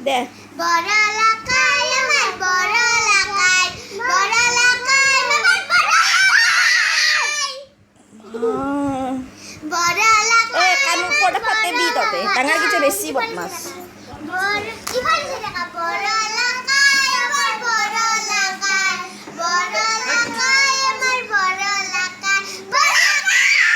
দে বড় এলাকায় আমার বড় এলাকায় বড় এলাকায় আমার বড় এলাকায় বড় এলাকায় কানুর পড়া পাতে দি ততে ডাঙার কিছু বেশি বদমাস বড় কি বলছিস টাকা বড় এলাকায় আমার বড় এলাকায় বড় এলাকায় আমার বড় এলাকায় বড় এলাকায়